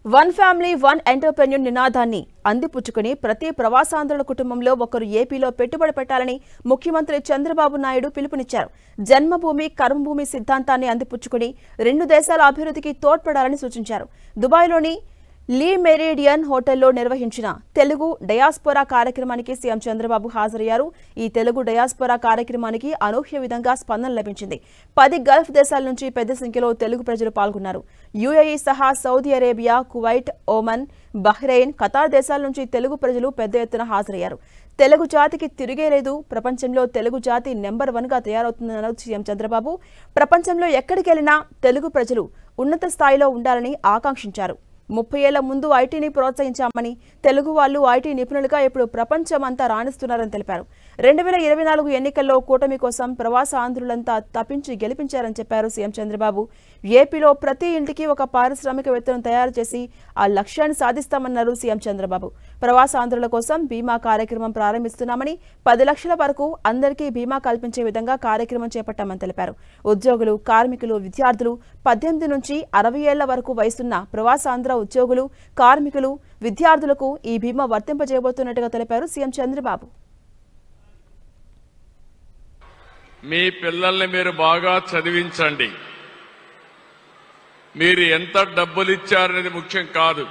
One family one entrepreneur నినాదాన్ని అందిపుచ్చుకుని ప్రతి ప్రవాసాంధ్రుల కుటుంబంలో ఒకరు ఏపీలో పెట్టుబడి పెట్టాలని ముఖ్యమంత్రి చంద్రబాబు నాయుడు పిలుపునిచ్చారు. జన్మభూమి కర్మభూమి సిద్ధాంతాన్ని అందిపుచ్చుకుని రెండు దేశాల అభివృద్ధికి తోడ్పడాలని సూచించారు. దుబాయ్లోని లీ మెరిడియన్ హోటల్లో నిర్వహించిన తెలుగు డయాస్పోరా కార్యక్రమానికి సీఎం చంద్రబాబు హాజరయ్యారు. ఈ తెలుగు డయాస్పోరా కార్యక్రమానికి అనూహ్య విధంగా స్పందన లభించింది. 10 గల్ఫ్ దేశాల నుంచి పెద్ద సంఖ్యలో తెలుగు ప్రజలు పాల్గొన్నారు. యుఏఈ సహా Saudi Arabia, Kuwait, Oman, Bahrain, Qatar దేశాల నుంచి తెలుగు ప్రజలు పెద్ద ఎత్తున హాజరయ్యారు. తెలుగు జాతికి తిరిగే లేదు, ప్రపంచంలో తెలుగు జాతి నెంబర్ 1గా తయారవుతుందన్నారు సీఎం చంద్రబాబు. ప్రపంచంలో ఎక్కడికి వెళ్లినా తెలుగు ప్రజలు ఉన్నత స్థాయిలో ఉండాలని ఆకాంక్షించారు. 30 ఏళ్ల ముందు ఐటీని ప్రోత్సహించామని, తెలుగు వాళ్లు ఐటీ నిపుణులుగా ఇప్పుడు ప్రపంచమంతా రాణిస్తున్నారని తెలిపారు. 2024 ఎన్నికల్లో కూటమి కోసం ప్రవాస ఆంధ్రులంతా తప్పించి గెలిపించారని చెప్పారు సీఎం చంద్రబాబు. ఏపీలో ప్రతి ఇంటికి ఒక పారిశ్రామికవేత్తను తయారు చేసి ఆ లక్ష్యాన్ని సాధిస్తామన్నారు సీఎం చంద్రబాబు. ప్రవాస ఆంధ్రుల కోసం బీమా కార్యక్రమం ప్రారంభిస్తున్నామని, 10 లక్షల వరకు అందరికీ బీమా కల్పించే విధంగా కార్యక్రమం చేపట్టామని తెలిపారు. ఉద్యోగులు, కార్మికులు, విద్యార్థులు, 18 నుంచి 60 ఏళ్ల వరకు వయసున్న ప్రవాసాంధ్ర ఉద్యోగులు, కార్మికులు, విద్యార్థులకు ఈ బీమా వర్తింపజేయబోతున్నట్టుగా తెలిపారు సీఎం చంద్రబాబు. మీ పిల్లల్ని మీరు బాగా చదివించండి. మీరు ఎంత డబ్బులు ఇచ్చారనేది ముఖ్యం కాదు.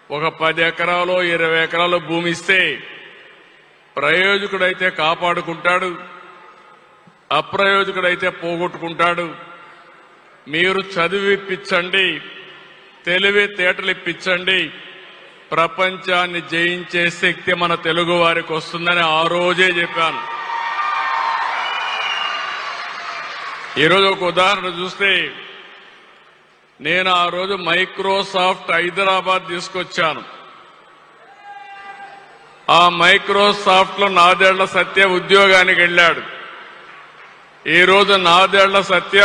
ఒక 10 ఎకరాలు 20 ఎకరాలు భూమి ఇస్తే ప్రయోజకుడైతే కాపాడుకుంటాడు, అప్రయోజకుడైతే పోగొట్టుకుంటాడు. మీరు చదివిప్పించండి, తెలివితేటలు ఇప్పించండి. ప్రపంచాన్ని జయించే శక్తి మన తెలుగు వారికి వస్తుందని ఆ రోజే చెప్పాను. ఈరోజు ఒక ఉదాహరణ చూస్తే, నేను ఆ రోజు మైక్రోసాఫ్ట్ హైదరాబాద్ తీసుకొచ్చాను. ఆ మైక్రోసాఫ్ట్ లో నాదెళ్ల సత్య ఉద్యోగానికి వెళ్ళాడు. ఈ రోజు నాదెళ్ల సత్య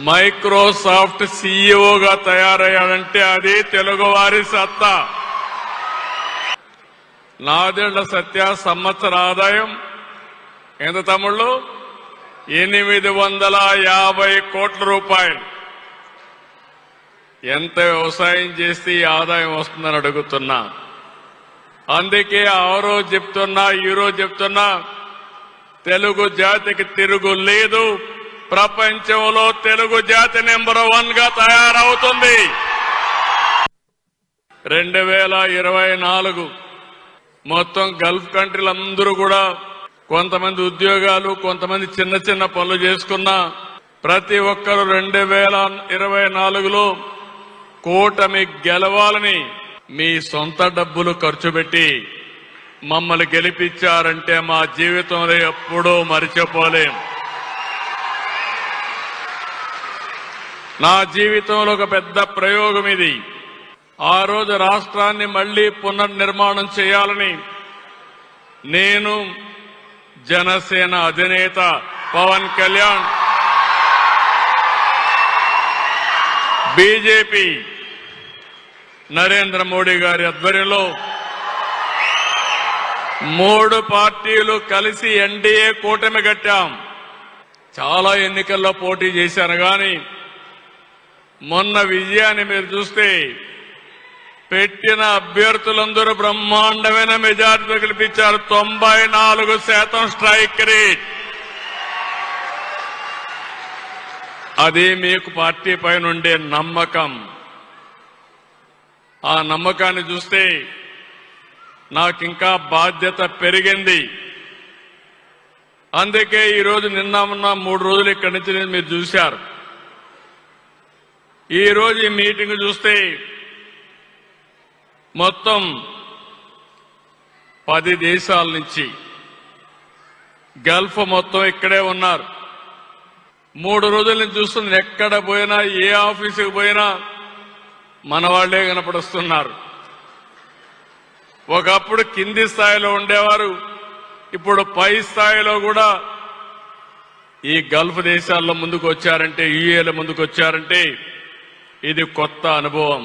మైక్రోసాఫ్ట్ సీఈఓగా తయారయ్యాడంటే అది తెలుగువారి సత్తా. నాదెళ్ల సత్య సంవత్సర ఆదాయం ఎంత తమ్ముళ్ళు? 850 కోట్ల రూపాయలు. ఎంత వ్యవసాయం చేస్తే ఈ ఆదాయం వస్తుందని అడుగుతున్నా. అందుకే ఆ రోజు చెప్తున్నా, ఈ రోజు చెప్తున్నా, తెలుగు జాతికి తిరుగు లేదు. ప్రపంచంలో తెలుగు జాతి నెంబర్ 1గా తయారవుతుంది. 2024 మొత్తం గల్ఫ్ కంట్రీలందరూ కూడా కొంతమంది ఉద్యోగాలు, కొంతమంది చిన్న చిన్న పనులు చేసుకున్నా ప్రతి ఒక్కరు 2024లో కూటమి గెలవాలని మీ సొంత డబ్బులు ఖర్చు పెట్టి మమ్మల్ని గెలిపించారంటే మా జీవితంలో ఎప్పుడూ మరిచిపోలేం. నా జీవితంలో ఒక పెద్ద ప్రయోగం ఇది. ఆ రోజు రాష్ట్రాన్ని మళ్లీ పునర్నిర్మాణం చేయాలని నేను, జనసేన అధినేత పవన్ కళ్యాణ్, బీజేపీ నరేంద్ర మోడీ గారి ఆధ్వర్యంలో 3 పార్టీలు కలిసి ఎన్డీఏ కూటమి కట్టాం. చాలా ఎన్నికల్లో పోటీ చేశాను కానీ మొన్న విజయాన్ని మీరు చూస్తే పెట్టిన అభ్యర్థులందరూ బ్రహ్మాండమైన మెజార్టీతో గెలిపించారు. 94% స్ట్రైక్ రేట్. అది మీకు పార్టీ పైన ఉండే నమ్మకం. ఆ నమ్మకాన్ని చూస్తే నాకింకా బాధ్యత పెరిగింది. అందుకే ఈరోజు నిన్న మొన్న 3 రోజులు ఇక్కడి నుంచి మీరు చూశారు. ఈ రోజు ఈ మీటింగ్ చూస్తే మొత్తం 10 దేశాల నుంచి గల్ఫ్ మొత్తం ఇక్కడే ఉన్నారు. 3 రోజుల నుంచి చూస్తుంది. ఎక్కడ పోయినా, ఏ ఆఫీసుకు పోయినా మన వాళ్లే కనపడుస్తున్నారు. ఒకప్పుడు కింది స్థాయిలో ఉండేవారు, ఇప్పుడు పై స్థాయిలో కూడా ఈ గల్ఫ్ దేశాల్లో ముందుకు వచ్చారంటే, యుఏలో ముందుకు వచ్చారంటే ఇది కొత్త అనుభవం.